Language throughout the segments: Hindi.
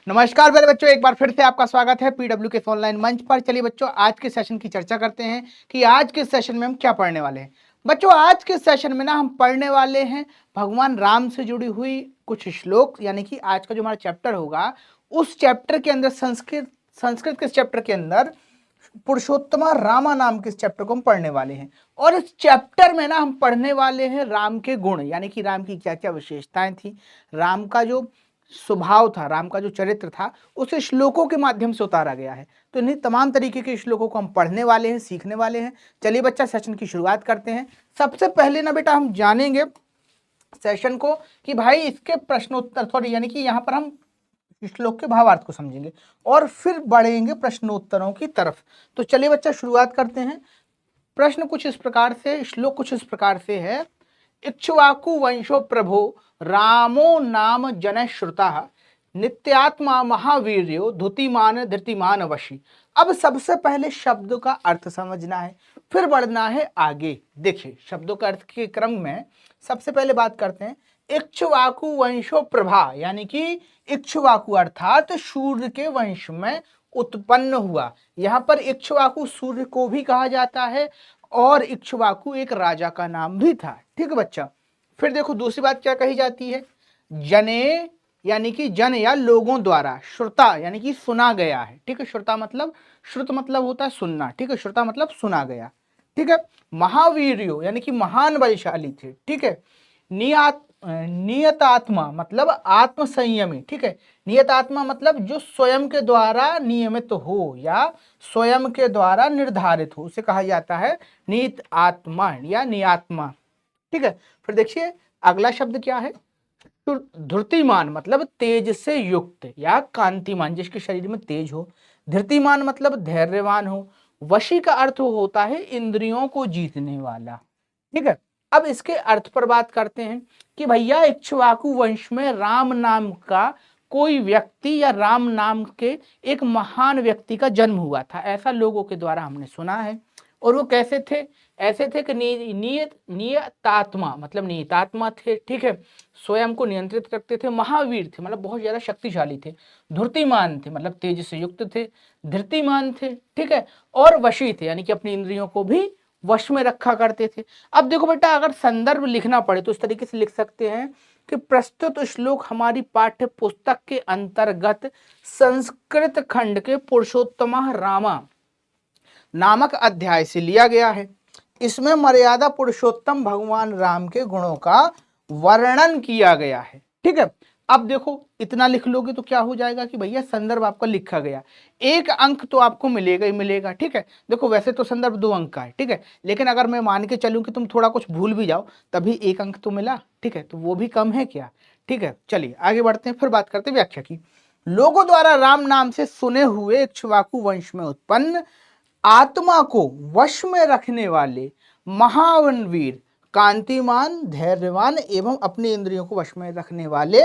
नमस्कार मेरे बच्चों, एक बार फिर से आपका स्वागत है पीडब्ल्यू के ऑनलाइन मंच पर। चलिए बच्चों, आज के सेशन की चर्चा करते हैं कि आज के सेशन में हम क्या पढ़ने वाले हैं। बच्चों, आज के सेशन में ना हम पढ़ने वाले हैं भगवान राम से जुड़ी हुई कुछ श्लोक, यानी कि आज का जो हमारा चैप्टर होगा उस चैप्टर के अंदर संस्कृत के चैप्टर के अंदर पुरुषोत्तम रामा नाम के इस चैप्टर को हम पढ़ने वाले हैं। और इस चैप्टर में ना हम पढ़ने वाले हैं राम के गुण, यानी कि राम की क्या क्या विशेषताएं थी, राम का जो स्वभाव था, राम का जो चरित्र था, उसे श्लोकों के माध्यम से उतारा गया है। तो इन्हीं तमाम तरीके के श्लोकों को हम पढ़ने वाले हैं, सीखने वाले हैं। चलिए बच्चा, सेशन की शुरुआत करते हैं। सबसे पहले ना बेटा हम जानेंगे सेशन को कि भाई इसके प्रश्नोत्तर थोड़ी, यानी कि यहाँ पर हम श्लोक के भावार्थ को समझेंगे और फिर बढ़ेंगे प्रश्नोत्तरों की तरफ। तो चलिए बच्चा, शुरुआत करते हैं। प्रश्न कुछ इस प्रकार से, श्लोक कुछ इस प्रकार से है। इक्ष्वाकु वंशो प्रभो रामो नाम जन श्रुता नित्यात्मा महावीर्यो धुतिमान धृतिमान वशी। अब सबसे पहले शब्द का अर्थ समझना है, फिर बढ़ना है आगे। देखिए, शब्दों का अर्थ के क्रम में सबसे पहले बात करते हैं इक्ष्वाकु वंशो प्रभा, यानी कि इक्ष्वाकु अर्थात सूर्य के वंश में उत्पन्न हुआ। यहां पर इक्ष्वाकु सूर्य को भी कहा जाता है और इक्ष्वाकु एक राजा का नाम भी था। ठीक है बच्चा। फिर देखो दूसरी बात क्या कही जाती है, जने यानी कि जन या लोगों द्वारा, श्रुता यानी कि सुना गया है। ठीक है, श्रुता मतलब, श्रुत मतलब होता है सुनना। ठीक है, श्रुता मतलब सुना गया। ठीक है, महावीर्यो यानी कि महान बलशाली थे। ठीक है, नियतात्मा मतलब आत्म संयमी। ठीक है, नियतात्मा मतलब जो स्वयं के द्वारा नियमित हो या स्वयं के द्वारा निर्धारित हो, उसे कहा जाता है नियत आत्मा या नियात्मा। ठीक है, फिर देखिए अगला शब्द क्या है, धृतिमान मतलब तेज से युक्त या कांतिमान, जिसके शरीर में तेज हो। धृतिमान मतलब धैर्यवान हो। वशी का अर्थ होता है इंद्रियों को जीतने वाला। ठीक है, अब इसके अर्थ पर बात करते हैं कि भैया इक्ष्वाकु वंश में राम नाम का कोई व्यक्ति या राम नाम के एक महान व्यक्ति का जन्म हुआ था, ऐसा लोगों के द्वारा हमने सुना है। और वो कैसे थे, ऐसे थे कि नियतात्मा मतलब नियतात्मा थे। ठीक है, स्वयं को नियंत्रित करते थे। महावीर थे मतलब बहुत ज्यादा शक्तिशाली थे। धृतिमान थे मतलब तेज से युक्त थे। धृतिमान थे। ठीक है, और वशी थे यानी कि अपनी इंद्रियों को भी वश में रखा करते थे। अब देखो बेटा, अगर संदर्भ लिखना पड़े तो इस तरीके से लिख सकते हैं कि प्रस्तुत श्लोक हमारी पाठ्य पुस्तक के अंतर्गत संस्कृत खंड के पुरुषोत्तम रामा नामक अध्याय से लिया गया है। इसमें मर्यादा पुरुषोत्तम भगवान राम के गुणों का वर्णन किया गया है। ठीक है, अब देखो इतना लिख लोगे तो क्या हो जाएगा कि भैया संदर्भ आपका लिखा गया, एक अंक तो आपको मिलेगा ही मिलेगा। ठीक है, देखो वैसे तो संदर्भ 2 अंक का है। ठीक है, लेकिन अगर मैं मान के चलूं कि तुम थोड़ा कुछ भूल भी जाओ तभी 1 अंक तो मिला। ठीक है, तो वो भी कम है क्या। ठीक है, चलिए आगे बढ़ते हैं, फिर बात करते हैं व्याख्या की। लोगों द्वारा राम नाम से सुने हुए इक्ष्वाकु वंश में उत्पन्न, आत्मा को वश में रखने वाले, महान वीर, कांतिमान, धैर्यवान एवं अपनी इंद्रियों को वश में रखने वाले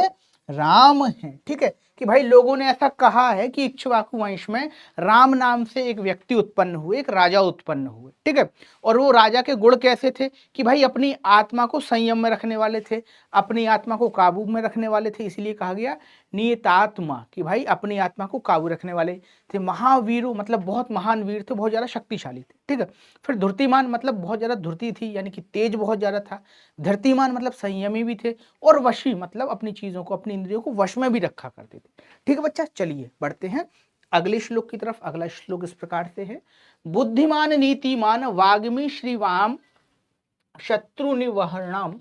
राम हैं। ठीक है, कि भाई लोगों ने ऐसा कहा है कि इक्ष्वाकु वंश में राम नाम से एक व्यक्ति उत्पन्न हुए, एक राजा उत्पन्न हुए। ठीक है, और वो राजा के गुण कैसे थे कि भाई अपनी आत्मा को संयम में रखने वाले थे, अपनी आत्मा को काबू में रखने वाले थे, इसलिए कहा गया नियतात्मा, कि भाई अपनी आत्मा को काबू रखने वाले थे। महावीरों मतलब बहुत महान वीर थे, बहुत ज्यादा शक्तिशाली थे। ठीक है, फिर धृतिमान मतलब बहुत ज्यादा धृति थी, यानी कि तेज बहुत ज्यादा था। धृतिमान मतलब संयमी भी थे। और वशी मतलब अपनी चीजों को, अपनी इंद्रियों को वश में भी रखा करते थे। ठीक है बच्चा, चलिए बढ़ते हैं अगले श्लोक की तरफ। अगला श्लोक इस प्रकार से है, बुद्धिमान नीतिमान वाग्मी श्रीवाम शत्रु निवहरणम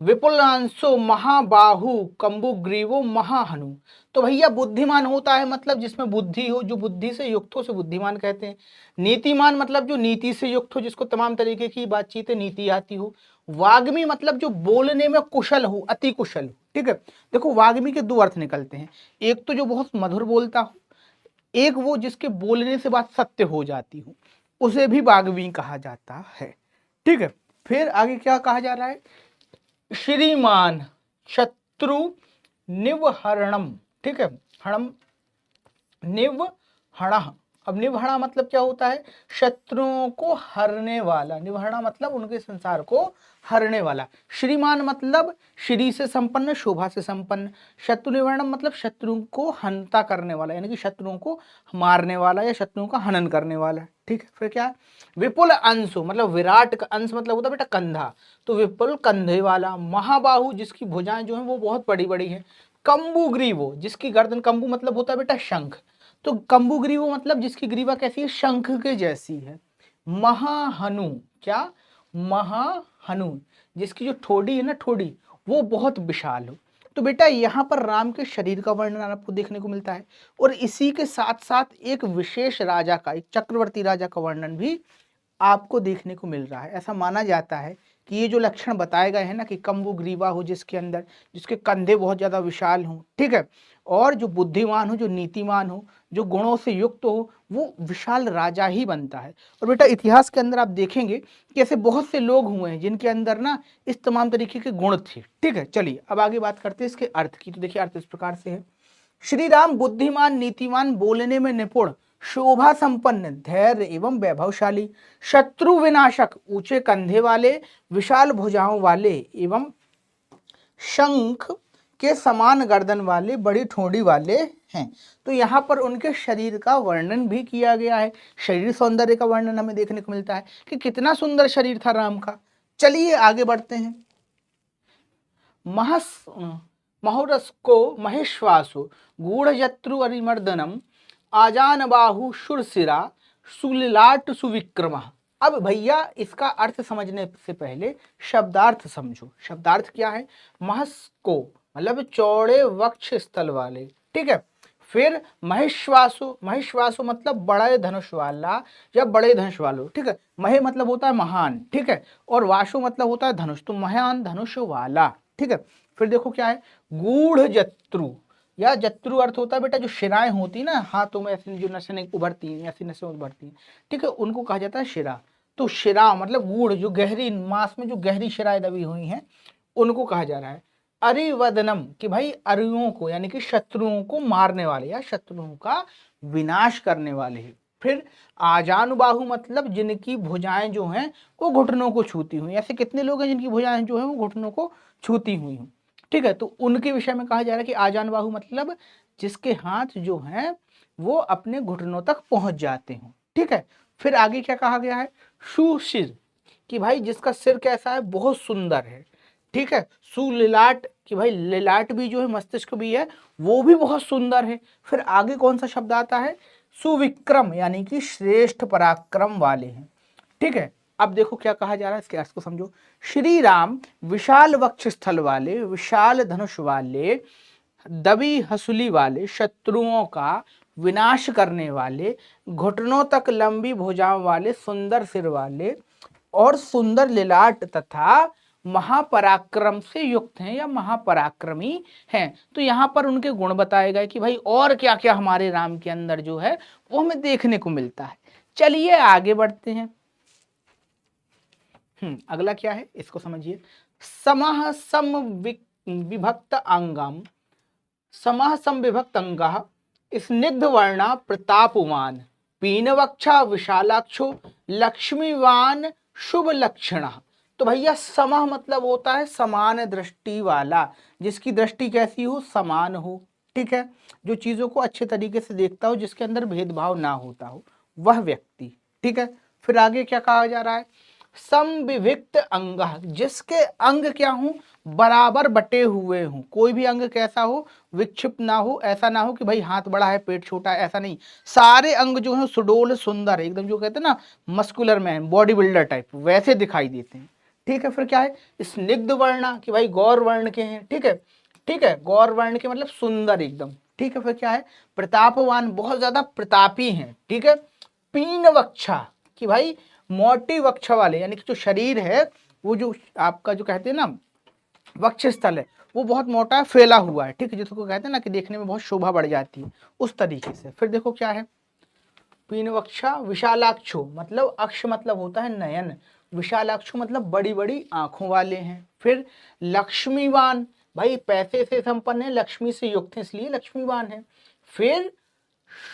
विपुलांशो महाबाहु कंबुग्रीवो महाहनु। तो भैया बुद्धिमान होता है मतलब जिसमें बुद्धि हो, जो बुद्धि से युक्त हो, से बुद्धिमान कहते हैं। नीतिमान मतलब जो नीति से युक्त हो, जिसको तमाम तरीके की बातचीत नीति आती हो। वाग्मी मतलब जो बोलने में कुशल हो, अति कुशल हो। ठीक है, देखो वाग्मी के 2 अर्थ निकलते हैं, एक तो जो बहुत मधुर बोलता हो, एक वो जिसके बोलने से बात सत्य हो जाती हो, उसे भी वाग्मी कहा जाता है। ठीक है, फिर आगे क्या कहा जा रहा है, श्रीमान शत्रु निवहरणम। ठीक है, हणम निवहण अब निभृणा मतलब क्या होता है, शत्रुओं को हरने वाला, निभृणा मतलब उनके संसार को हरने वाला। श्रीमान मतलब श्री से संपन्न, शोभा से संपन्न। शत्रु निवारण मतलब शत्रुओं को हनता करने वाला, यानी कि शत्रुओं को मारने वाला या शत्रुओं का हनन करने वाला। ठीक है, फिर क्या है, विपुल अंशु मतलब विराट का अंश मतलब होता है बेटा कंधा, तो विपुल कंधे वाला। महाबाहु जिसकी भुजाएं जो है वो बहुत बड़ी बड़ी है। कंबुग्रीवो जिसकी गर्दन, कंबु मतलब होता है बेटा शंख, तो कंबुग्रीवो मतलब जिसकी ग्रीवा कैसी है, शंख के जैसी है। महाहनु क्या, महाहनु जिसकी जो ठोड़ी है ना, ठोड़ी वो बहुत विशाल हो। तो बेटा यहाँ पर राम के शरीर का वर्णन आपको देखने को मिलता है, और इसी के साथ साथ एक विशेष राजा का, एक चक्रवर्ती राजा का वर्णन भी आपको देखने को मिल रहा है। ऐसा माना जाता है कि ये जो लक्षण बताए गए हैं ना, कि कंबु ग्रीवा हो जिसके अंदर, जिसके कंधे बहुत ज्यादा विशाल हों, ठीक है, और जो बुद्धिमान हो, जो नीतिमान हो, जो गुणों से युक्त हो, वो विशाल राजा ही बनता है। और बेटा इतिहास के अंदर आप देखेंगे कि ऐसे बहुत से लोग हुए हैं जिनके अंदर ना इस तमाम तरीके के गुण थे। ठीक है, चलिए अब आगे बात करते हैं इसके अर्थ की। तो देखिए अर्थ इस प्रकार से है, श्री राम बुद्धिमान, नीतिमान, बोलने में निपुण, शोभा संपन्न, धैर्य एवं वैभवशाली, शत्रु विनाशक, ऊंचे कंधे वाले, विशाल भुजाओं वाले एवं शंख के समान गर्दन वाले, बड़ी ठोड़ी वाले हैं। तो यहाँ पर उनके शरीर का वर्णन भी किया गया है। शरीर सौंदर्य का वर्णन हमें देखने को मिलता है कि कितना सुंदर शरीर था राम का। चलिए आगे बढ़ते हैं। महुरस्को महेश्वासु गूढ़जत्रु अरिमर्दनम आजान बाहु शुरसिरा सुलिलाट सुविक्रम। अब भैया इसका अर्थ समझने से पहले शब्दार्थ समझो। शब्दार्थ क्या है, महस्को मतलब चौड़े वक्ष स्थल वाले, ठीक है। फिर महेश्वासु, महेश्वासु मतलब बड़े धनुष वाला या बड़े धनुष वालो, ठीक है। महे मतलब होता है महान, ठीक है, और वासु मतलब होता है धनुष, तो महान धनुष वाला, ठीक है। फिर देखो क्या है, गूढ़ जत्रु या जत्रु अर्थ होता है बेटा जो शिराएं होती ना हाथों में, ऐसी जो नसें उभरती हैं, ऐसी नसें उभरती हैं, ठीक है, उनको कहा जाता है शिरा। तो शिरा मतलब गूढ़, जो गहरी मांस में जो गहरी शिराएं दबी हुई हैं उनको कहा जा रहा है। अरिवदनम कि भाई अरियों को यानी कि शत्रुओं को मारने वाले या शत्रुओं का विनाश करने वाले हैं। फिर आजानुबाहु मतलब जिनकी भुजाएं जो हैं वो घुटनों को छूती हुई। ऐसे कितने लोग हैं जिनकी भुजाएं जो हैं वो घुटनों को छूती हुई हैं, ठीक है। तो उनके विषय में कहा जा रहा है कि आजानुबाहु मतलब जिसके हाथ जो हैं वो अपने घुटनों तक पहुंच जाते हों, ठीक है। फिर आगे क्या कहा गया है, सुशिर कि भाई जिसका सिर कैसा है, बहुत सुंदर है, ठीक है। सुलिलाट कि भाई लिलाट भी जो है, मस्तिष्क भी है, वो भी बहुत सुंदर है। फिर आगे कौन सा शब्द आता है, सुविक्रम यानी कि श्रेष्ठ पराक्रम वाले हैं, ठीक है। अब देखो क्या कहा जा रहा है, इसके अर्थ को समझो। श्री राम विशाल वक्ष स्थल वाले, विशाल धनुष वाले, दबी हसुली वाले, शत्रुओं का विनाश करने वाले, घुटनों तक लंबी भुजाओं वाले, सुंदर सिर वाले और सुंदर लिलाट तथा महापराक्रम से युक्त हैं या महापराक्रमी हैं। तो यहाँ पर उनके गुण बताए गए कि भाई और क्या क्या हमारे राम के अंदर जो है वो हमें देखने को मिलता है। चलिए आगे बढ़ते हैं। अगला क्या है इसको समझिए। समः सम विभक्त अंगम, समः सम विभक्त अंगः स्निग्ध वर्णा प्रतापवान, पीनवक्षा विशालाक्षो लक्ष्मीवान शुभ लक्षण। तो भैया समः मतलब होता है समान दृष्टि वाला, जिसकी दृष्टि कैसी हो, समान हो, ठीक है, जो चीजों को अच्छे तरीके से देखता हो, जिसके अंदर भेदभाव ना होता हो, वह व्यक्ति, ठीक है। फिर आगे क्या कहा जा रहा है, समविविक्त अंग जिसके अंग क्या हो, बराबर बटे हुए हों। कोई भी अंग कैसा हो, विक्षिप्त ना हो, ऐसा ना हो कि भाई हाथ बड़ा है पेट छोटा है, ऐसा नहीं। सारे अंग जो है सुडोल सुंदर एकदम, जो कहते हैं ना muscular man, body builder type, वैसे दिखाई देते हैं, ठीक है। फिर क्या है, स्निग्ध वर्णा कि भाई गौर वर्ण के हैं, ठीक है, ठीक है, गौर वर्ण के मतलब सुंदर एकदम, ठीक है। फिर क्या है, प्रतापवान बहुत ज्यादा प्रतापी हैं, ठीक है। पीन वक्षा कि भाई मोटी वक्ष वाले, यानी कि जो शरीर है वो जो आपका जो कहते हैं ना वक्ष स्थल है वो बहुत मोटा है, फैला हुआ है, ठीक है, जिसको कहते हैं ना कि देखने में बहुत शोभा बढ़ जाती है, उस तरीके से। फिर देखो क्या है, पीनवक्षा विशालाक्षो मतलब अक्ष मतलब होता है नयन, विशालाक्षो मतलब बड़ी बड़ी आंखों वाले हैं। फिर लक्ष्मीवान भाई पैसे से संपन्न है, लक्ष्मी से युक्त है इसलिए लक्ष्मीवान है। फिर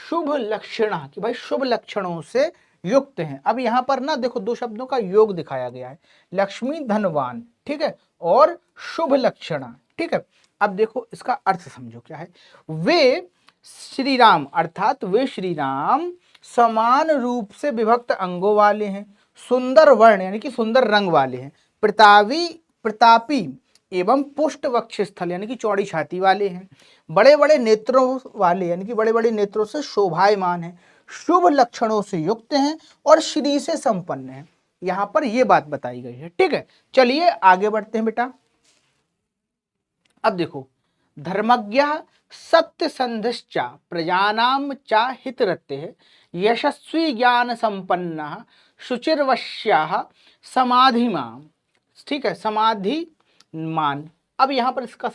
शुभ लक्षण, कि भाई शुभ लक्षणों से युक्त हैं। अब यहाँ पर ना देखो दो शब्दों का योग दिखाया गया है, लक्ष्मी धनवान, ठीक है, और शुभ लक्षण, ठीक है। अब देखो इसका अर्थ समझो क्या है। वे श्री राम अर्थात वे श्री राम समान रूप से विभक्त अंगों वाले हैं, सुंदर वर्ण यानी कि सुंदर रंग वाले हैं, प्रतापी एवं पुष्ट वक्ष स्थल यानी कि चौड़ी छाती वाले हैं, बड़े बड़े नेत्रों वाले यानी कि बड़े बड़े नेत्रों से शोभायमान है, शुभ लक्षणों से युक्त हैं और श्री से संपन्न हैं। यहां पर यह बात बताई गई है, ठीक है। चलिए आगे बढ़ते हैं बेटा। अब देखो, धर्मज्ञ सत्यसंधश्च प्रजानां च हितरते यशस्वी ज्ञान संपन्न शुचिर्वश्यः समाधिमान्, ठीक है, समाधिमान। अब यहाँ पर इसका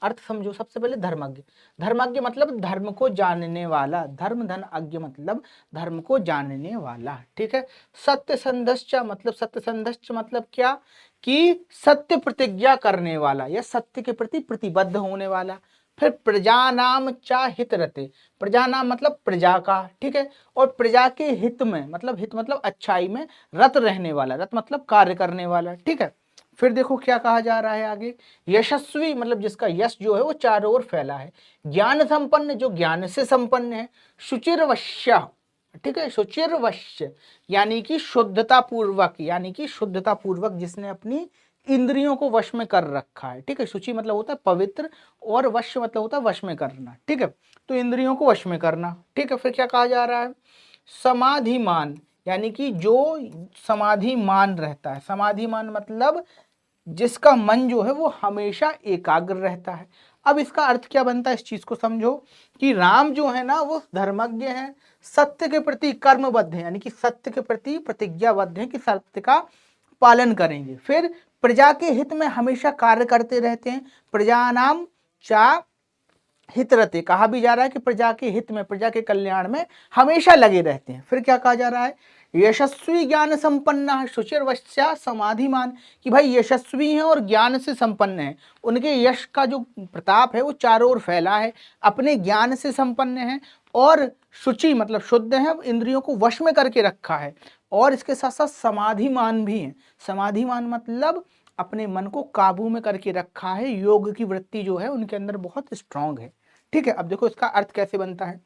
अर्थ समझो। सबसे पहले धर्मज्ञ, धर्मज्ञ मतलब धर्म को जानने वाला, धर्म धन अज्ञ मतलब धर्म को जानने वाला, ठीक है। सत्यसंधश्च मतलब सत्यसंधश्च मतलब क्या, कि सत्य प्रतिज्ञा करने वाला या सत्य के प्रति प्रतिबद्ध होने वाला। फिर प्रजा नाम चा हित रते, प्रजा नाम मतलब प्रजा का, ठीक है, और प्रजा के हित में मतलब हित मतलब अच्छाई में रत रहने वाला, रत मतलब कार्य करने वाला, ठीक है। फिर देखो क्या कहा जा रहा है आगे, यशस्वी मतलब जिसका यश जो है वो चारों ओर फैला है, ज्ञान संपन्न जो ज्ञान से संपन्न है, शुचिर्वश्य, ठीक है, शुचिर्वश्य यानी कि शुद्धता पूर्वक, यानी कि शुद्धता पूर्वक जिसने अपनी इंद्रियों को वश में कर रखा है, ठीक है। शुचि मतलब होता है पवित्र और वश मतलब होता है वश में करना, ठीक है, तो इंद्रियों को वश में करना, ठीक है। फिर क्या कहा जा रहा है, समाधिमान यानी कि जो समाधिमान रहता है, समाधिमान मतलब जिसका मन जो है वो हमेशा एकाग्र रहता है। अब इसका अर्थ क्या बनता है, इस चीज को समझो कि राम जो है ना वो धर्मज्ञ है, सत्य के प्रति कर्मबद्ध है यानी कि सत्य के प्रति प्रतिज्ञाबद्ध है कि सत्य का पालन करेंगे। फिर प्रजा के हित में हमेशा कार्य करते रहते हैं, प्रजा नाम चा हित रहते, कहा भी जा रहा है कि प्रजा के हित में, प्रजा के कल्याण में हमेशा लगे रहते हैं। फिर क्या कहा जा रहा है, यशस्वी ज्ञान संपन्न शुचिर्वश्या समाधिमान, कि भाई यशस्वी हैं और ज्ञान से संपन्न है, उनके यश का जो प्रताप है वो चारों ओर फैला है, अपने ज्ञान से संपन्न है और शुचि मतलब शुद्ध है, इंद्रियों को वश में करके रखा है, और इसके साथ साथ समाधिमान भी है। समाधिमान मतलब अपने मन को काबू में करके रखा है, योग की वृत्ति जो है उनके अंदर बहुत स्ट्रांग है, ठीक है। अब देखो इसका अर्थ कैसे बनता है,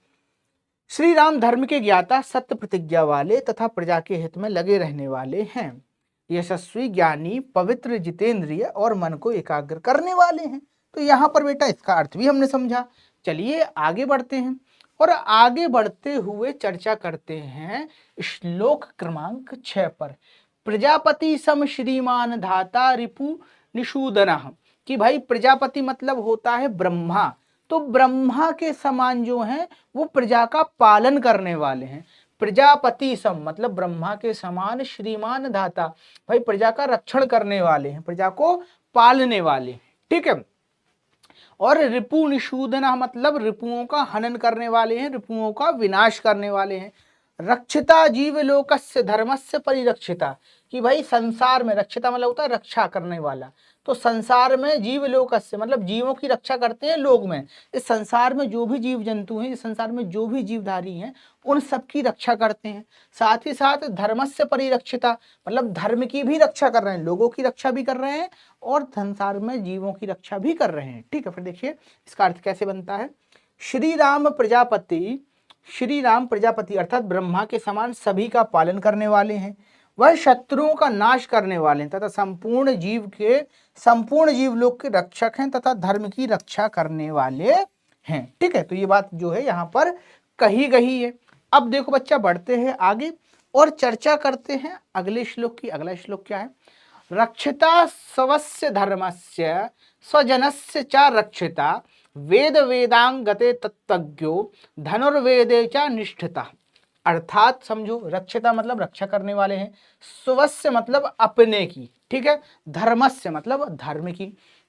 श्री राम धर्म के ज्ञाता, सत्य प्रतिज्ञा वाले तथा प्रजा के हित में लगे रहने वाले हैं, यशस्वी ज्ञानी पवित्र जितेंद्रिय और मन को एकाग्र करने वाले हैं। तो यहाँ पर बेटा इसका अर्थ भी हमने समझा। चलिए आगे बढ़ते हैं और आगे बढ़ते हुए चर्चा करते हैं श्लोक क्रमांक 6 पर। प्रजापति सम श्रीमान धाता रिपु निषूदन, कि भाई प्रजापति मतलब होता है ब्रह्मा, तो ब्रह्मा के समान जो हैं वो प्रजा का पालन करने वाले हैं। प्रजापति सम मतलब ब्रह्मा के समान, श्रीमान धाता भाई प्रजा का रक्षण करने वाले हैं, प्रजा को पालने वाले, ठीक है। और रिपु निषूदना मतलब रिपुओं का हनन करने वाले हैं, रिपुओं का विनाश करने वाले हैं। रक्षिता जीवलोकस्य धर्मस्य परिरक्षिता, कि भाई संसार में, रक्षिता मतलब होता है रक्षा करने वाला, तो संसार में जीवलोकस्य मतलब जीवों की रक्षा करते हैं लोग में, इस संसार में जो भी जीव जंतु हैं, इस संसार में जो भी जीवधारी हैं उन सब की रक्षा करते हैं। साथ ही साथ धर्मस्य परिरक्षिता मतलब धर्म की भी रक्षा कर रहे हैं, लोगों की रक्षा भी कर रहे हैं और संसार में जीवों की रक्षा भी कर रहे हैं, ठीक है। फिर देखिए इसका अर्थ कैसे बनता है, श्री राम प्रजापति, श्री राम प्रजापति अर्थात ब्रह्मा के समान सभी का पालन करने वाले हैं, वह शत्रुओं का नाश करने वाले हैं तथा संपूर्ण जीव लोक के रक्षक हैं तथा धर्म की रक्षा करने वाले हैं, ठीक है। तो ये बात जो है यहाँ पर कही गई है। अब देखो बच्चा बढ़ते हैं आगे और चर्चा करते हैं अगले श्लोक की। अगला श्लोक क्या है, रक्षिता स्वस्य धर्मस्य स्वजनस्य च रक्षिता वेद वेदांगते तत्त्वज्ञो धनुर्वेदे च निष्ठिता, अर्थात समझो रक्षिता मतलब रक्षा करने वाले हैं, स्वस्य मतलब अपने की, ठीक है, धर्मस्य मतलब धर्म की,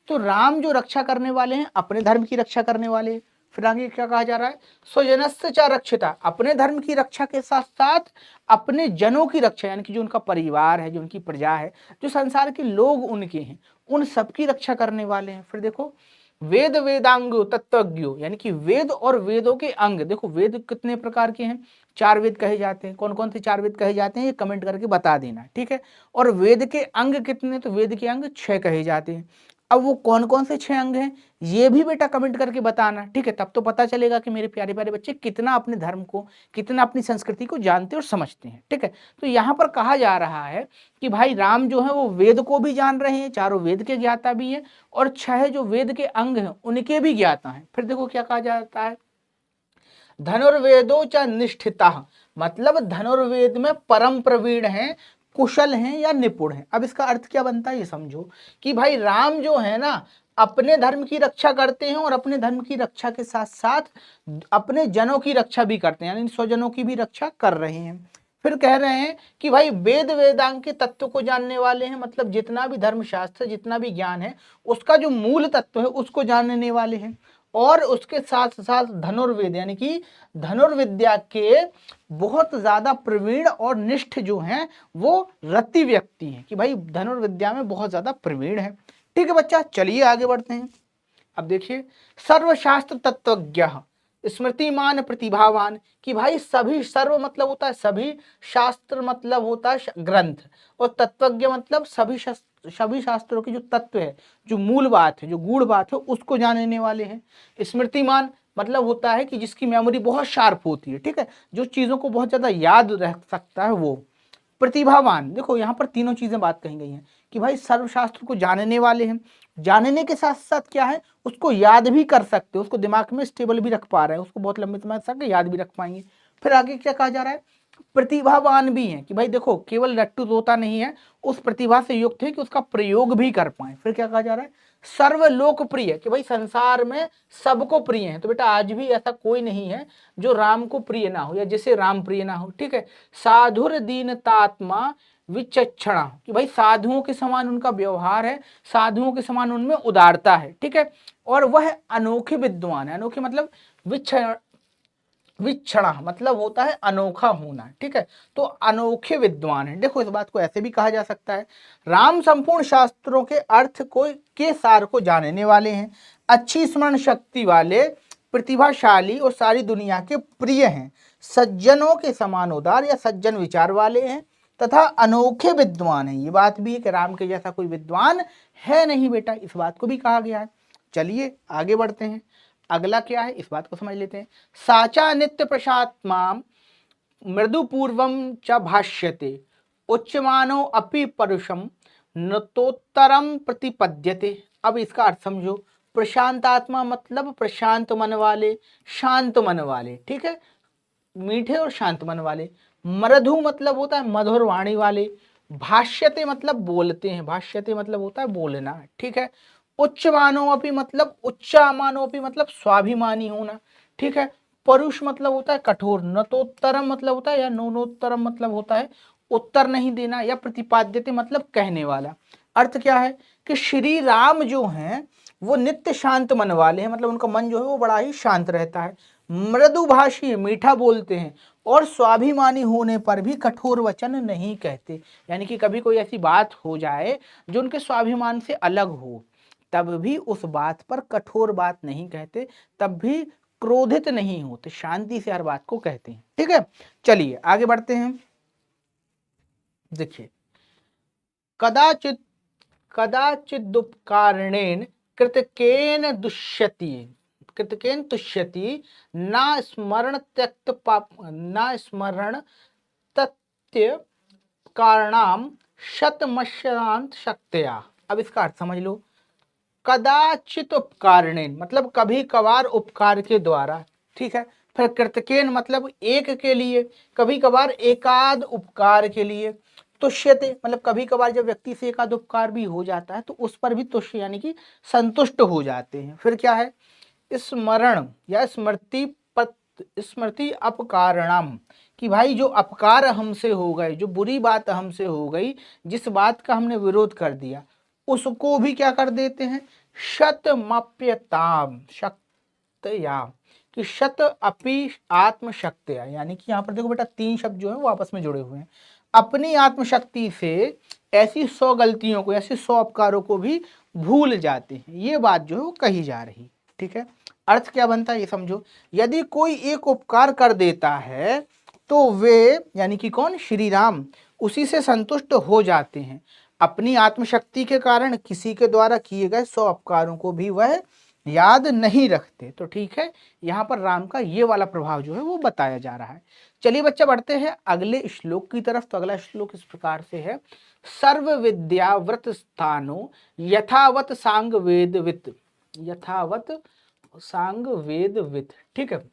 तो राम जो रक्षा करने वाले हैं अपने धर्म की रक्षा करने वाले हैं। फिर आगे क्या कहा जा रहा है, स्वजनस्य च रक्षिता अपने धर्म की रक्षा के साथ साथ अपने जनों की रक्षा यानी कि जो उनका परिवार है, जो उनकी प्रजा है, जो संसार के लोग उनके हैं, उन सबकी रक्षा करने वाले हैं। फिर देखो वेद वेदांगो तत्वज्ञो, यानी कि वेद और वेदों के अंग। देखो वेद कितने प्रकार के हैं, 4 वेद कहे जाते हैं। कौन कौन से 4 वेद कहे जाते हैं ये कमेंट करके बता देना, ठीक है। और वेद के अंग कितने, तो वेद के अंग 6 कहे जाते हैं। अब वो कौन कौन से 6 अंग हैं ये भी बेटा कमेंट करके बताना, ठीक है। तब तो पता चलेगा कि मेरे प्यारे प्यारे बच्चे कितना अपने धर्म को, कितना अपनी संस्कृति को जानते और समझते हैं, ठीक है। तो यहाँ पर कहा जा रहा है कि भाई राम जो है वो वेद को भी जान रहे हैं, चारों वेद के ज्ञाता भी हैं, और 6 जो वेद के अंग हैं उनके भी ज्ञाता हैं। फिर देखो क्या कहा जाता है, धनुर्वेदो च निष्ठिता, मतलब धनुर्वेद में परम प्रवीण हैं, कुशल हैं या निपुण हैं। अब इसका अर्थ क्या बनता है ये समझो, कि भाई राम जो है ना अपने धर्म की रक्षा करते हैं, और अपने धर्म की रक्षा के साथ साथ अपने जनों की रक्षा भी करते हैं, यानी स्वजनों की भी रक्षा कर रहे हैं। फिर कह रहे हैं कि भाई वेद वेदांग के तत्व को जानने वाले हैं, मतलब जितना भी धर्मशास्त्र, जितना भी ज्ञान है उसका जो मूल तत्व है उसको जानने वाले हैं। और उसके साथ साथ धनुर्वेद, यानी कि धनुर्विद्या के बहुत ज्यादा प्रवीण और निष्ठ जो हैं वो रति व्यक्ति हैं, कि भाई धनुर्विद्या में बहुत ज्यादा प्रवीण है। ठीक है बच्चा, चलिए आगे बढ़ते हैं। अब देखिए, सर्वशास्त्र तत्वज्ञ, स्मृतिमान प्रतिभावान, कि भाई सभी, सर्व मतलब होता है सभी, शास्त्र मतलब होता है ग्रंथ, और तत्वज्ञ मतलब सभी शास्त्रों की जो तत्व है, जो मूल बात है, जो गूढ़ बात है उसको जानने वाले हैं। स्मृतिमान मतलब होता है कि जिसकी मेमोरी बहुत शार्प होती है, ठीक है, जो चीजों को बहुत ज्यादा याद रख सकता है वो। प्रतिभावान, देखो यहाँ पर तीनों चीजें बात कही गई हैं, कि भाई सर्वशास्त्र को जानने वाले हैं, जानने के साथ साथ क्या है उसको याद भी कर सकते हो, उसको दिमाग में स्टेबल भी रख पा रहे हैं, उसको बहुत लंबे समय तक याद भी रख पाएंगे। फिर आगे क्या कहा जा रहा है, प्रतिभावान भी है, कि भाई देखो केवल रट्टू तोता नहीं है, उस प्रतिभा से युक्त है कि उसका प्रयोग भी कर पाए। फिर क्या कहा जा रहा है, सर्वलोकप्रिय, कि भाई संसार में सबको प्रिय है। तो बेटा आज भी ऐसा कोई नहीं है जो राम को प्रिय ना हो या जिसे राम प्रिय ना हो, ठीक है। साधुर दीनतात्मा विचक्षणा, कि भाई साधुओं के समान उनका व्यवहार है, साधुओं के समान उनमें उदारता है, ठीक है। और वह अनोखे विद्वान है, अनोखे मतलब विक्षणा मतलब होता है अनोखा होना, ठीक है। तो अनोखे विद्वान है। देखो इस बात को ऐसे भी कहा जा सकता है, राम संपूर्ण शास्त्रों के अर्थ को, के सार को जानने वाले हैं, अच्छी स्मरण शक्ति वाले, प्रतिभाशाली और सारी दुनिया के प्रिय हैं, सज्जनों के समान उदार या सज्जन विचार वाले हैं, तथा अनोखे विद्वान हैं। ये बात भी है कि राम के जैसा कोई विद्वान है नहीं बेटा, इस बात को भी कहा गया है। चलिए आगे बढ़ते हैं, अगला क्या है इस बात को समझ लेते हैं। साचा नित्य प्रशात्मा मृदु पूर्वम च भाष्यते, उच्चमानो अपि परुषम नतोत्तरम प्रतिपद्यते। अब इसका अर्थ समझो, प्रशांत आत्मा मतलब प्रशांत मन वाले, शांत मन वाले, ठीक है, मीठे और शांत मन वाले। मृदु मतलब होता है मधुर वाणी वाले। भाष्यते मतलब बोलते हैं, भाष्यते मतलब होता है बोलना, ठीक है। उच्च मानोपि मतलब उच्चा मानोपि मतलब स्वाभिमानी होना, ठीक है। परुष मतलब होता है कठोर। नतोत्तरम मतलब होता है, या नोनोत्तरम मतलब होता है उत्तर नहीं देना, या प्रतिपाद्यते मतलब कहने वाला। अर्थ क्या है कि श्री राम जो हैं वो नित्य शांत मन वाले हैं, मतलब उनका मन जो है वो बड़ा ही शांत रहता है। मृदुभाषी, मीठा बोलते हैं, और स्वाभिमानी होने पर भी कठोर वचन नहीं कहते, यानी कि कभी कोई ऐसी बात हो जाए जो उनके स्वाभिमान से अलग हो, तब भी उस बात पर कठोर बात नहीं कहते, तब भी क्रोधित नहीं होते, शांति से हर बात को कहते हैं, ठीक है। चलिए आगे बढ़ते हैं। देखिए, कदाचित कदाचिदुपकारणेन कृतकेन दुष्यति, कृतकेन तुष्यति, ना स्मरण त्यक्त पाप, ना स्मरण तथ्य कारणाम शतमश्यांत शक्तया। अब इसका अर्थ समझ लो, कदाचित उपकारणेन मतलब कभी कभार उपकार के द्वारा, ठीक है। फिर कृतकेन मतलब एक के लिए, कभी कभार एकाद उपकार के लिए। तुष्यते मतलब कभी कभार जब व्यक्ति से एकाद उपकार भी हो जाता है तो उस पर भी तुष्य यानी कि संतुष्ट हो जाते हैं। फिर क्या है, स्मरण या स्मृति अपकारणम, कि भाई जो अपकार हमसे हो गए, जो बुरी बात हमसे हो गई, जिस बात का हमने विरोध कर दिया, उसको भी क्या कर देते हैं, शतमप्यताम शक्तया, कि शत अपि आत्मशक्तया, यानी कि यहाँ पर देखो बेटा 3 शब्द जो है वो आपस में जुड़े हुए हैं। अपनी आत्मशक्ति से ऐसी 100 गलतियों को, ऐसे 100 अपकारों को भी भूल जाते हैं। ये बात जो है वो कही जा रही, ठीक है। अर्थ क्या बनता है ये समझो, यदि कोई एक उपकार कर देता है तो वे यानी कि कौन, श्री राम, उसी से संतुष्ट हो जाते हैं। अपनी आत्मशक्ति के कारण किसी के द्वारा किए गए 100 उपकारों को भी वह याद नहीं रखते। तो ठीक है, यहाँ पर राम का ये वाला प्रभाव जो है वो बताया जा रहा है। चलिए बच्चा बढ़ते हैं अगले श्लोक की तरफ। तो अगला श्लोक इस प्रकार से है, सर्व विद्या व्रत स्थानो यथावत सांग वेदवित, यथावत सांग वेदवित, ठीक है।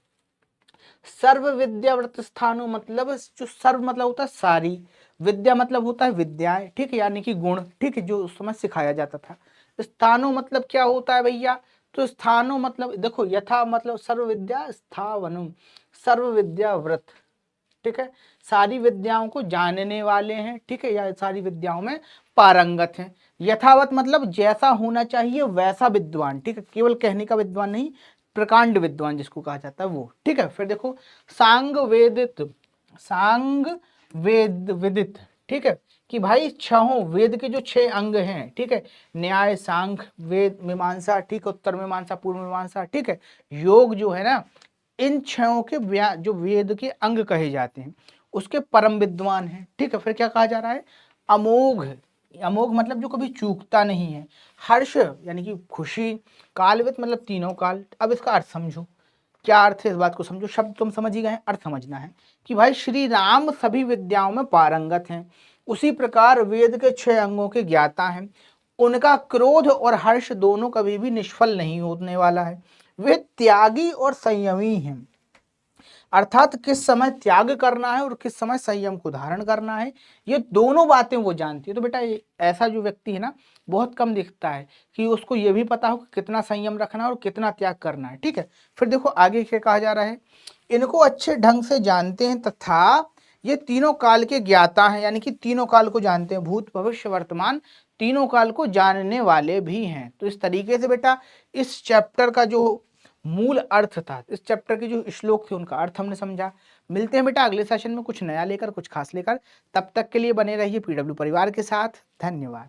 सर्व विद्या व्रत स्थानो मतलब जो सर्व मतलब होता है सारी, विद्या मतलब होता है विद्याएं, ठीक है, यानी कि गुण, ठीक है, जो उस समय सिखाया जाता था। स्थानो मतलब क्या होता है भैया, तो स्थानो मतलब देखो, यथा मतलब सर्व विद्या स्थावनम, सर्व विद्या व्रत, ठीक है, सारी विद्याओं को जानने वाले हैं, ठीक है, या सारी विद्याओं में पारंगत हैं। यथावत मतलब जैसा होना चाहिए वैसा विद्वान, ठीक है, केवल कहने का विद्वान नहीं, प्रकांड विद्वान जिसको कहा जाता है वो, ठीक है। फिर देखो सांग वेदित, सांग वेद विदित, ठीक है, कि भाई छहों वेद के जो 6 अंग हैं, ठीक है, न्याय सांख्य वेद मीमांसा, ठीक है, उत्तर मीमांसा पूर्व मीमांसा, ठीक है, योग जो है ना, इन छयों के जो वेद के अंग कहे जाते हैं उसके परम विद्वान हैं, ठीक है। फिर क्या कहा जा रहा है, अमोघ, अमोघ मतलब जो कभी चूकता नहीं है, हर्ष यानी कि खुशी, कालवित मतलब तीनों काल। अब इसका अर्थ समझो, क्या अर्थ है इस बात को समझो, शब्द तुम समझ ही गए, अर्थ समझना है कि भाई श्री राम सभी विद्याओं में पारंगत हैं, उसी प्रकार वेद के 6 अंगों के ज्ञाता हैं, उनका क्रोध और हर्ष दोनों कभी भी निष्फल नहीं होने वाला है, वे त्यागी और संयमी हैं, अर्थात किस समय त्याग करना है और किस समय संयम को धारण करना है, ये दोनों बातें वो जानती है। तो बेटा ऐसा जो व्यक्ति है ना बहुत कम दिखता है कि उसको ये भी पता हो कि कितना संयम रखना है और कितना त्याग करना है, ठीक है। फिर देखो आगे क्या कहा जा रहा है, इनको अच्छे ढंग से जानते हैं तथा ये तीनों काल के ज्ञाता हैं, यानी कि तीनों काल को जानते हैं, भूत भविष्य वर्तमान तीनों काल को जानने वाले भी हैं। तो इस तरीके से बेटा इस चैप्टर का जो मूल अर्थ था, इस चैप्टर के जो श्लोक थे उनका अर्थ हमने समझा। मिलते हैं बेटा अगले सेशन में कुछ नया लेकर, कुछ खास लेकर, तब तक के लिए बने रहिए पीडब्ल्यू परिवार के साथ। धन्यवाद।